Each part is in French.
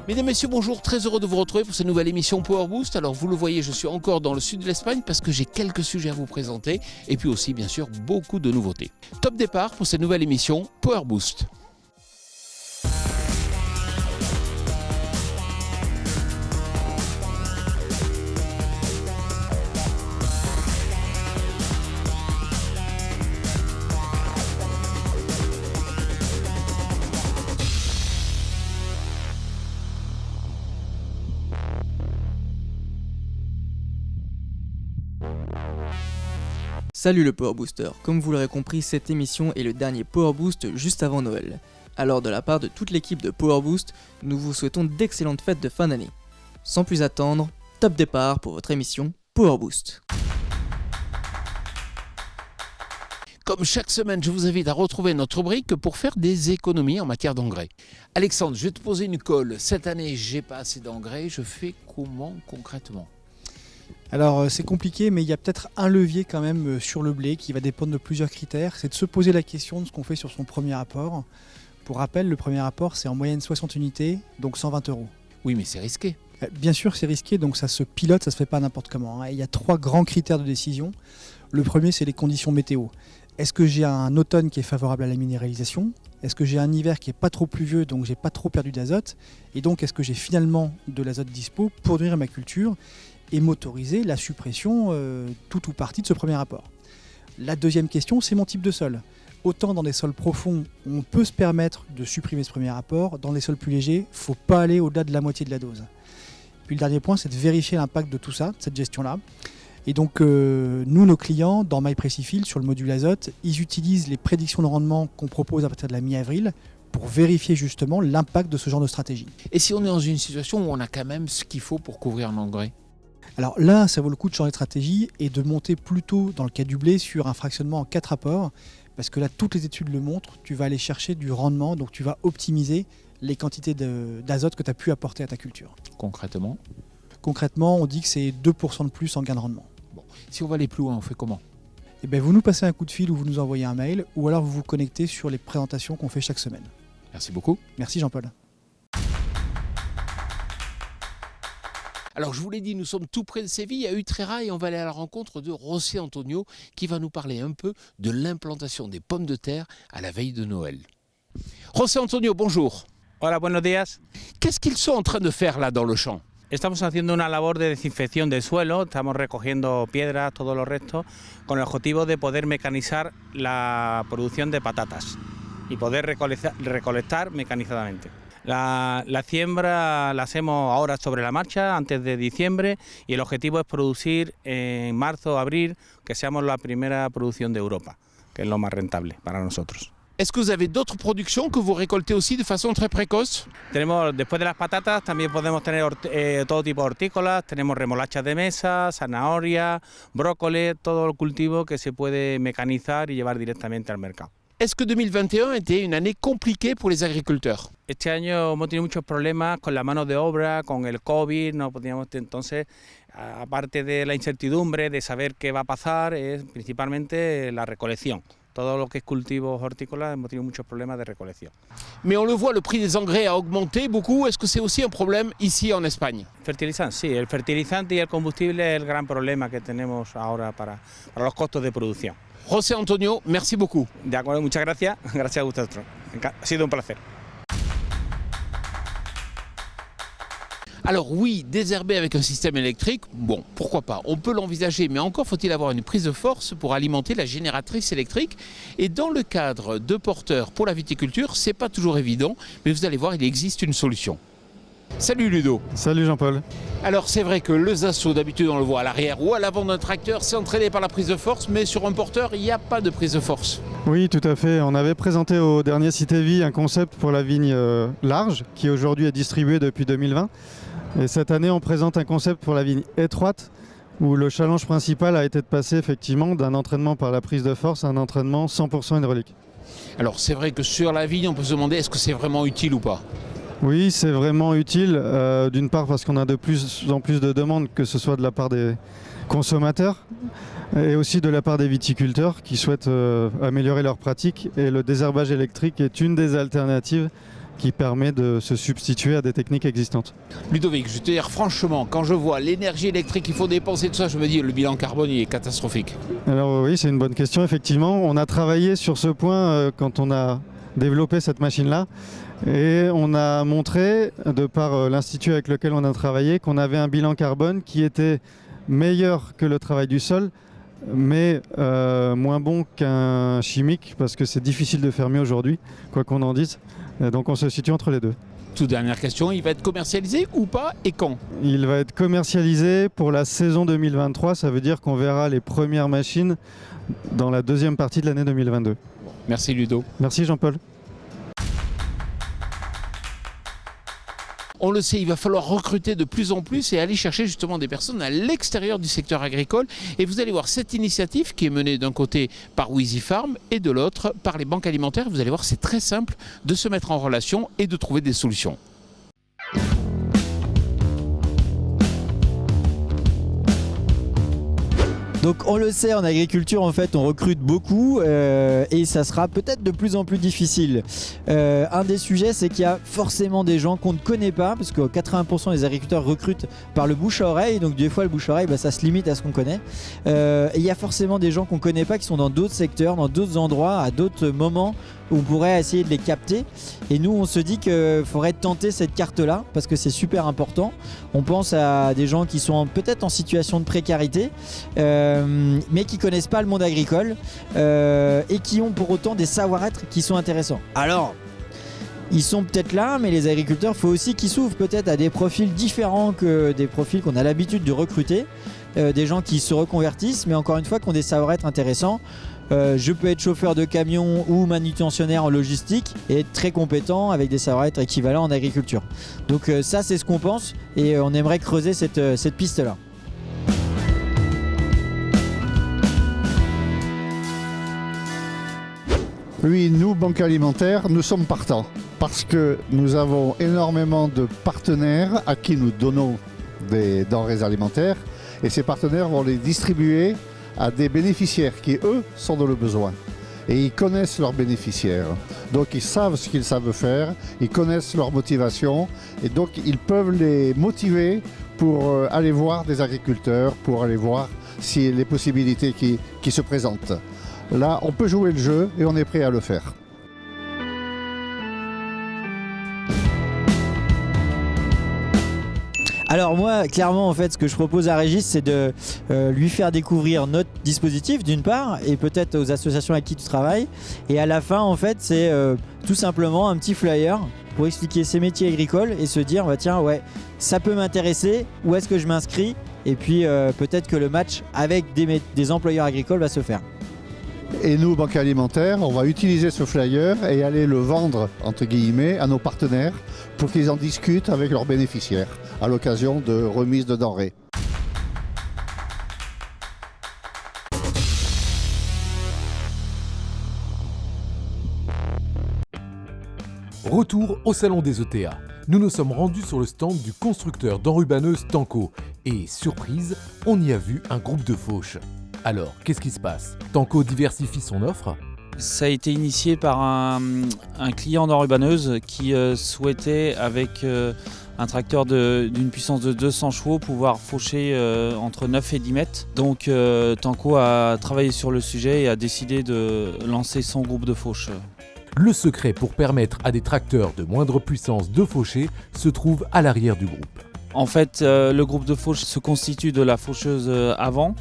Mesdames, Messieurs, bonjour, très heureux de vous retrouver pour cette nouvelle émission Power Boost. Alors vous le voyez, je suis encore dans le sud de l'Espagne parce que j'ai quelques sujets à vous présenter et puis aussi bien sûr beaucoup de nouveautés. Top départ pour cette nouvelle émission Power Boost. Salut le Power Booster, comme vous l'aurez compris, cette émission est le dernier Power Boost juste avant Noël. Alors de la part de toute l'équipe de Power Boost, nous vous souhaitons d'excellentes fêtes de fin d'année. Sans plus attendre, top départ pour votre émission Power Boost. Comme chaque semaine, je vous invite à retrouver notre rubrique pour faire des économies en matière d'engrais. Alexandre, je vais te poser une colle. Cette année, j'ai pas assez d'engrais, je fais comment concrètement ? Alors c'est compliqué, mais il y a peut-être un levier quand même sur le blé qui va dépendre de plusieurs critères. C'est de se poser la question de ce qu'on fait sur son premier apport. Pour rappel, le premier apport c'est en moyenne 60 unités, donc 120 €. Oui, mais c'est risqué. Bien sûr c'est risqué, donc ça se pilote, ça se fait pas n'importe comment. Il y a 3 grands critères de décision. Le premier c'est les conditions météo. Est-ce que j'ai un automne qui est favorable à la minéralisation ? Est-ce que j'ai un hiver qui n'est pas trop pluvieux, donc j'ai pas trop perdu d'azote ? Et donc est-ce que j'ai finalement de l'azote dispo pour nourrir ma culture et motoriser la suppression tout ou partie de ce premier apport. La deuxième question, c'est mon type de sol. Autant dans des sols profonds, on peut se permettre de supprimer ce premier apport, dans les sols plus légers, il ne faut pas aller au-delà de la moitié de la dose. Puis le dernier point, c'est de vérifier l'impact de tout ça, de cette gestion-là. Et donc nous, nos clients, dans MyPréciFill, sur le module azote, ils utilisent les prédictions de rendement qu'on propose à partir de la mi-avril pour vérifier justement l'impact de ce genre de stratégie. Et si on est dans une situation où on a quand même ce qu'il faut pour couvrir un engrais ? Alors là, ça vaut le coup de changer de stratégie et de monter plutôt, dans le cas du blé, sur un fractionnement en 4 apports. Parce que là, toutes les études le montrent, tu vas aller chercher du rendement, donc tu vas optimiser les quantités d'azote que tu as pu apporter à ta culture. Concrètement ? Concrètement, on dit que c'est 2% de plus en gain de rendement. Bon. Si on va aller plus loin, on fait comment ? Eh bien, vous nous passez un coup de fil ou vous nous envoyez un mail, ou alors vous vous connectez sur les présentations qu'on fait chaque semaine. Merci beaucoup. Merci Jean-Paul. Alors je vous l'ai dit, nous sommes tout près de Séville, à Utrera, et on va aller à la rencontre de José Antonio qui va nous parler un peu de l'implantation des pommes de terre à la veille de Noël. José Antonio, bonjour. Hola, buenos días. Qu'est-ce qu'ils sont en train de faire là dans le champ ? Estamos haciendo una labor de desinfección del suelo, estamos recogiendo piedras, todos los restos, con el objetivo de poder mecanizar la producción de patatas y poder recolectar mecanizadamente. La siembra la hacemos ahora sobre la marcha, antes de diciembre, y el objetivo es producir en marzo o abril, que seamos la primera producción de Europa, que es lo más rentable para nosotros. Est-ce que vous avez d'autres productions que vous récoltez aussi de façon très précoce ? Después de las patatas también podemos tener todo tipo de hortícolas, tenemos remolachas de mesa, zanahoria, brócoli, todo el cultivo que se puede mecanizar y llevar directamente al mercado. Est-ce que 2021 était une année compliquée pour les agriculteurs ? Este año hemos tenido muchos problemas con la mano de obra, con el COVID, no podíamos, entonces, aparte de la incertidumbre de saber qué va a pasar, es principalmente la recolección. Todo lo que es cultivos hortícolas hemos tenido muchos problemas de recolección. Mais on le voit, le prix des engrais a augmenté beaucoup. Est-ce que c'est aussi un problème ici en Espagne ? Fertilizante, sí, el fertilizante y el combustible es el gran problema que tenemos ahora para los costos de producción. José Antonio, merci beaucoup. De acuerdo, muchas gracias. Gracias a vosotros. Ha sido un placer. Alors oui, désherber avec un système électrique, bon, pourquoi pas, on peut l'envisager, mais encore faut-il avoir une prise de force pour alimenter la génératrice électrique. Et dans le cadre de porteurs pour la viticulture, c'est pas toujours évident, mais vous allez voir, il existe une solution. Salut Ludo. Salut Jean-Paul. Alors c'est vrai que les assauts, d'habitude on le voit à l'arrière ou à l'avant d'un tracteur, c'est entraîné par la prise de force, mais sur un porteur, il n'y a pas de prise de force. Oui, tout à fait. On avait présenté au dernier Cité-Vie un concept pour la vigne large, qui aujourd'hui est distribué depuis 2020. Et cette année, on présente un concept pour la vigne étroite, où le challenge principal a été de passer effectivement d'un entraînement par la prise de force à un entraînement 100% hydraulique. Alors c'est vrai que sur la vigne, on peut se demander est-ce que c'est vraiment utile ou pas ? Oui, c'est vraiment utile, d'une part parce qu'on a de plus en plus de demandes, que ce soit de la part des consommateurs et aussi de la part des viticulteurs qui souhaitent améliorer leurs pratiques. Et le désherbage électrique est une des alternatives qui permet de se substituer à des techniques existantes. Ludovic, je vais te dire franchement, quand je vois l'énergie électrique qu'il faut dépenser, tout ça, je me dis le bilan carbone il est catastrophique. Alors oui, c'est une bonne question, effectivement. On a travaillé sur ce point quand on a développé cette machine-là. Et on a montré, de par l'institut avec lequel on a travaillé, qu'on avait un bilan carbone qui était meilleur que le travail du sol, mais moins bon qu'un chimique, parce que c'est difficile de faire mieux aujourd'hui, quoi qu'on en dise. Et donc on se situe entre les deux. Toute dernière question, il va être commercialisé ou pas et quand? Il va être commercialisé pour la saison 2023, ça veut dire qu'on verra les premières machines dans la deuxième partie de l'année 2022. Merci Ludo. Merci Jean-Paul. On le sait, il va falloir recruter de plus en plus et aller chercher justement des personnes à l'extérieur du secteur agricole. Et vous allez voir cette initiative qui est menée d'un côté par Wizy Farm et de l'autre par les banques alimentaires. Vous allez voir, c'est très simple de se mettre en relation et de trouver des solutions. Donc on le sait, en agriculture en fait on recrute beaucoup et ça sera peut-être de plus en plus difficile. Un des sujets, c'est qu'il y a forcément des gens qu'on ne connaît pas, parce que 80% des agriculteurs recrutent par le bouche à oreille, donc des fois le bouche à oreille ça se limite à ce qu'on connaît. Et il y a forcément des gens qu'on ne connaît pas qui sont dans d'autres secteurs, dans d'autres endroits, à d'autres moments où on pourrait essayer de les capter. Et nous on se dit qu'il faudrait tenter cette carte là parce que c'est super important. On pense à des gens qui sont peut-être en situation de précarité mais qui connaissent pas le monde agricole et qui ont pour autant des savoir-être qui sont intéressants. Alors ils sont peut-être là, mais les agriculteurs, il faut aussi qu'ils s'ouvrent peut-être à des profils différents que des profils qu'on a l'habitude de recruter, des gens qui se reconvertissent, mais encore une fois qui ont des savoir-être intéressants. Je peux être chauffeur de camion ou manutentionnaire en logistique et être très compétent avec des savoir-être équivalents en agriculture. Donc ça c'est ce qu'on pense et on aimerait creuser cette piste-là. Oui, nous, Banque Alimentaire, nous sommes partants parce que nous avons énormément de partenaires à qui nous donnons des denrées alimentaires et ces partenaires vont les distribuer à des bénéficiaires qui, eux, sont dans le besoin. Et ils connaissent leurs bénéficiaires. Donc ils savent ce qu'ils savent faire, ils connaissent leur motivation et donc ils peuvent les motiver pour aller voir des agriculteurs, pour aller voir si les possibilités qui se présentent. Là, on peut jouer le jeu et on est prêt à le faire. Alors moi, clairement, en fait, ce que je propose à Régis, c'est de lui faire découvrir notre dispositif, d'une part, et peut-être aux associations avec qui tu travailles. Et à la fin, en fait, c'est tout simplement un petit flyer pour expliquer ses métiers agricoles et se dire, bah, tiens, ouais, ça peut m'intéresser, où est-ce que je m'inscris? Et puis peut-être que le match avec des employeurs agricoles va se faire. Et nous, Banque Alimentaire, on va utiliser ce flyer et aller le vendre, entre guillemets, à nos partenaires pour qu'ils en discutent avec leurs bénéficiaires à l'occasion de remise de denrées. Retour au salon des ETA. Nous nous sommes rendus sur le stand du constructeur d'enrubaneuses Tanco et, surprise, on y a vu un groupe de fauches. Alors, qu'est-ce qui se passe? Tanco diversifie son offre? Ça a été initié par un client d'enrubaneuse qui souhaitait, avec un tracteur d'une puissance de 200 chevaux, pouvoir faucher entre 9 et 10 mètres. Donc Tanco a travaillé sur le sujet et a décidé de lancer son groupe de fauche. Le secret pour permettre à des tracteurs de moindre puissance de faucher se trouve à l'arrière du groupe. En fait, le groupe de fauche se constitue de la faucheuse avant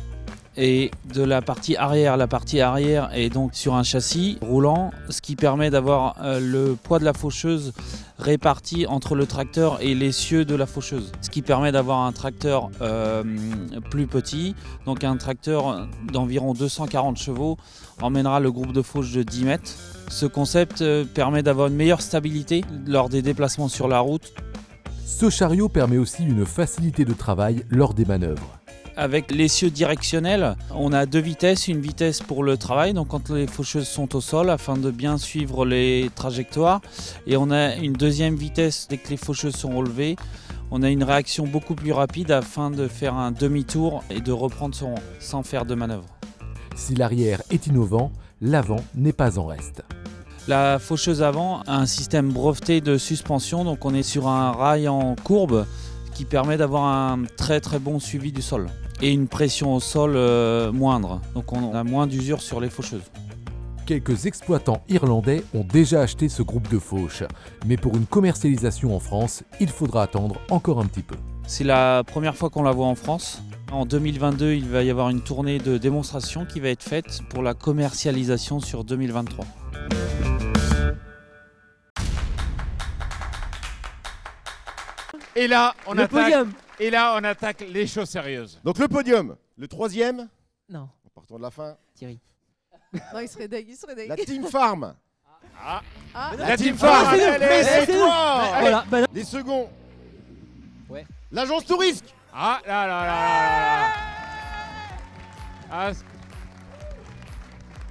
et de la partie arrière. La partie arrière est donc sur un châssis roulant, ce qui permet d'avoir le poids de la faucheuse réparti entre le tracteur et l'essieu de la faucheuse. Ce qui permet d'avoir un tracteur plus petit, donc un tracteur d'environ 240 chevaux emmènera le groupe de fauche de 10 mètres. Ce concept permet d'avoir une meilleure stabilité lors des déplacements sur la route. Ce chariot permet aussi une facilité de travail lors des manœuvres. Avec l'essieu directionnel, on a deux vitesses, une vitesse pour le travail, donc quand les faucheuses sont au sol afin de bien suivre les trajectoires, et on a une deuxième vitesse dès que les faucheuses sont relevées. on a une réaction beaucoup plus rapide afin de faire un demi-tour et de reprendre son rang sans faire de manœuvre. Si l'arrière est innovant, l'avant n'est pas en reste. La faucheuse avant a un système breveté de suspension, donc on est sur un rail en courbe qui permet d'avoir un très très bon suivi du sol et une pression au sol moindre, donc on a moins d'usure sur les faucheuses. Quelques exploitants irlandais ont déjà acheté ce groupe de fauches, mais pour une commercialisation en France, il faudra attendre encore un petit peu. C'est la première fois qu'on la voit en France. En 2022, il va y avoir une tournée de démonstration qui va être faite pour la commercialisation sur 2023. Et là, on Le attaque. podium. Et là, on attaque les choses sérieuses. Donc le podium, le troisième, Non, en partant de la fin, Thierry. Non, il serait deg, il serait deg. la Team Farm. Ah, La Team Farm, c'est nous, allez, c'est nous. toi. Voilà, bah non. Les seconds, Ouais. l'agence Tourisque. Ah là là là là là. Ah,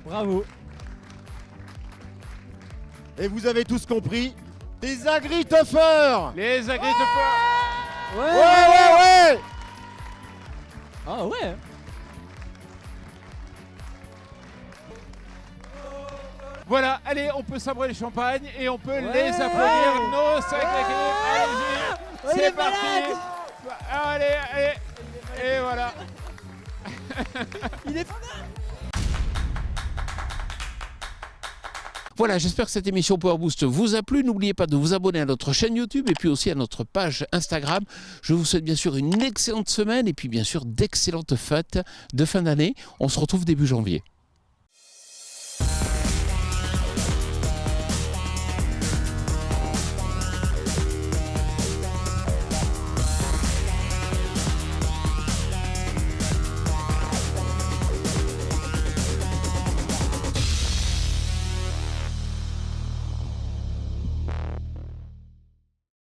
Bravo. Et vous avez tous compris, des agri-tuffers. les agriculteurs. Ouais. Ah ouais. Voilà, allez, on peut sabrer le champagne et on peut les applaudir, nos 5 équipes. Allez-y, c'est parti. Allez, et voilà. Il est Voilà, j'espère que cette émission Power Boost vous a plu. N'oubliez pas de vous abonner à notre chaîne YouTube et puis aussi à notre page Instagram. Je vous souhaite bien sûr une excellente semaine et puis bien sûr d'excellentes fêtes de fin d'année. On se retrouve début janvier.